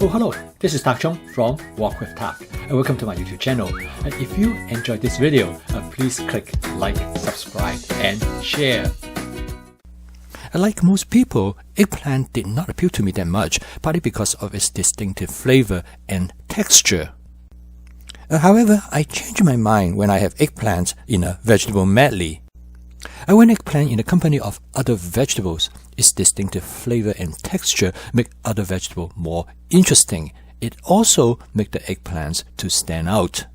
Oh hello, this is Tak Chong from Walk with Tak and welcome to my YouTube channel. And if you enjoyed this video, please click like, subscribe and share. Like most people, eggplant did not appeal to me that much, partly because of its distinctive flavor and texture. However, I changed my mind when I have eggplants in a vegetable medley. When eggplant in the company of other vegetables, its distinctive flavor and texture make other vegetables more interesting. It also makes the eggplants to stand out.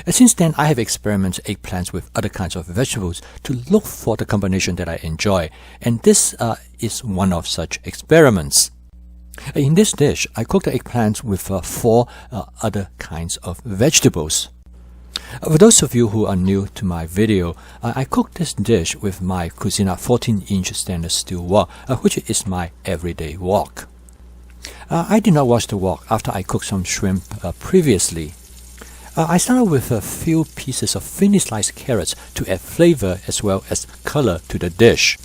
Since then, I have experimented eggplants with other kinds of vegetables to look for the combination that I enjoy, and this is one of such experiments. In this dish, I cooked the eggplants with 4 other kinds of vegetables. For those of you who are new to my video, I cooked this dish with my Cucina 14-inch stainless steel wok, which is my everyday wok. I did not wash the wok after I cooked some shrimp previously. I started with a few pieces of thinly sliced carrots to add flavor as well as color to the dish.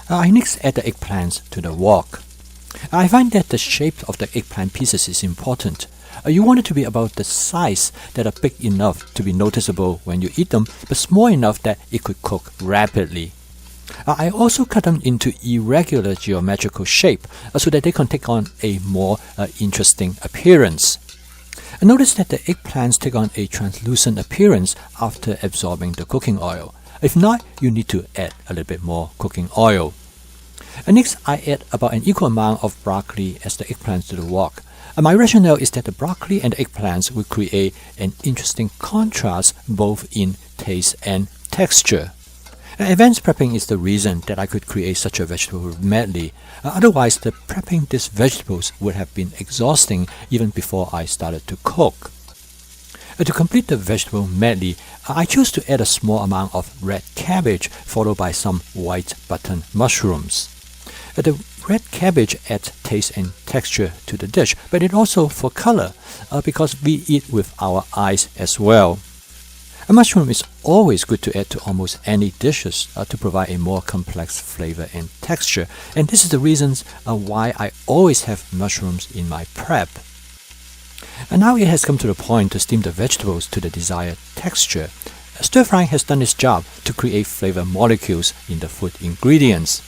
I next add the eggplants to the wok. I find that the shape of the eggplant pieces is important. You want it to be about the size that are big enough to be noticeable when you eat them, but small enough that it could cook rapidly. I also cut them into irregular geometrical shape so that they can take on a more interesting appearance. Notice that the eggplants take on a translucent appearance after absorbing the cooking oil. If not, you need to add a little bit more cooking oil. Next, I add about an equal amount of broccoli as the eggplants to the wok. My rationale is that the broccoli and the eggplants will create an interesting contrast both in taste and texture. Advanced prepping is the reason that I could create such a vegetable medley. Otherwise, the prepping these vegetables would have been exhausting even before I started to cook. To complete the vegetable medley, I chose to add a small amount of red cabbage followed by some white button mushrooms. The red cabbage adds taste and texture to the dish, but it also for color because we eat with our eyes as well. A mushroom is always good to add to almost any dishes to provide a more complex flavor and texture, and this is the reasons why I always have mushrooms in my prep. And now it has come to the point to steam the vegetables to the desired texture. Stir frying has done its job to create flavor molecules in the food ingredients.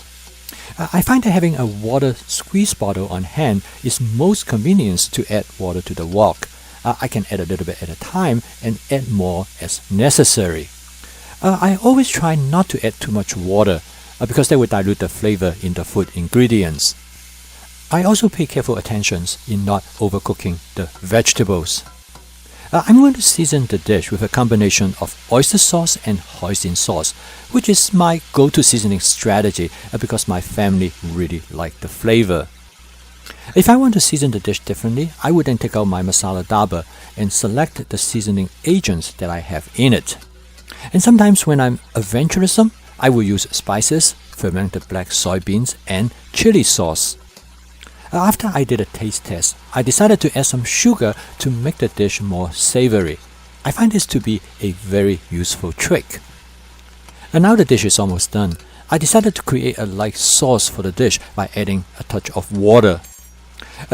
I find that having a water squeeze bottle on hand is most convenient to add water to the wok. I can add a little bit at a time and add more as necessary. I always try not to add too much water because that would dilute the flavor in the food ingredients. I also pay careful attention in not overcooking the vegetables. I'm going to season the dish with a combination of oyster sauce and hoisin sauce, which is my go-to seasoning strategy because my family really like the flavor. If I want to season the dish differently, I would then take out my masala dabba and select the seasoning agents that I have in it. And sometimes when I'm adventuresome, I will use spices, fermented black soybeans, and chili sauce. After I did a taste test, I decided to add some sugar to make the dish more savory. I find this to be a very useful trick. And now the dish is almost done. I decided to create a light sauce for the dish by adding a touch of water.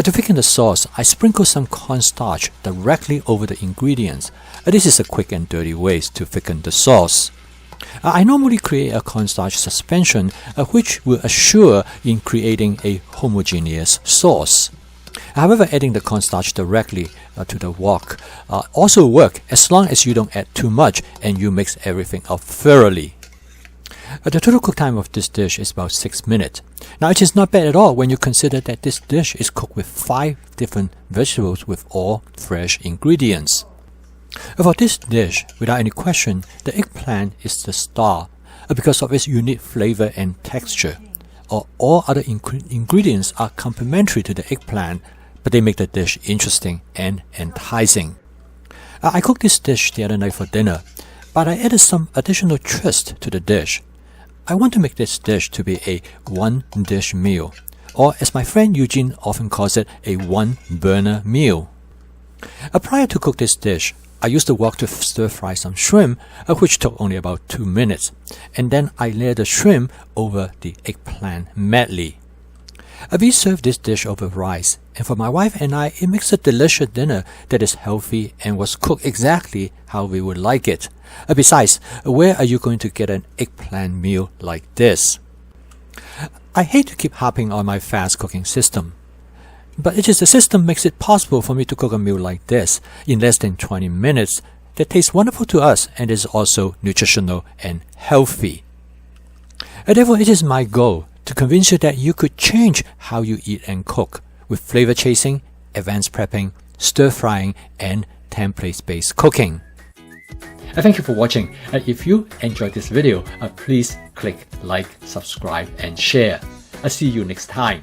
To thicken the sauce, I sprinkle some cornstarch directly over the ingredients. This is a quick and dirty way to thicken the sauce. I normally create a cornstarch suspension which will assure in creating a homogeneous sauce. However, adding the cornstarch directly to the wok also works as long as you don't add too much and you mix everything up thoroughly. The total cook time of this dish is about 6 minutes. Now it is not bad at all when you consider that this dish is cooked with 5 different vegetables with all fresh ingredients. For this dish, without any question, the eggplant is the star because of its unique flavor and texture. All other ingredients are complementary to the eggplant, but they make the dish interesting and enticing. I cooked this dish the other night for dinner, but I added some additional twist to the dish. I want to make this dish to be a one-dish meal, or as my friend Eugene often calls it, a one-burner meal. Prior to cook this dish, I used the wok to stir-fry some shrimp, which took only about 2 minutes, and then I layered the shrimp over the eggplant medley. We serve this dish over rice, and for my wife and I, it makes a delicious dinner that is healthy and was cooked exactly how we would like it. Besides, where are you going to get an eggplant meal like this? I hate to keep harping on my fast cooking system, but it is the system makes it possible for me to cook a meal like this in less than 20 minutes that tastes wonderful to us and is also nutritional and healthy. Therefore, it is my goal to convince you that you could change how you eat and cook with flavor chasing, advanced prepping, stir frying, and template-based cooking. Thank you for watching. If you enjoyed this video, please click like, subscribe, and share. I'll see you next time.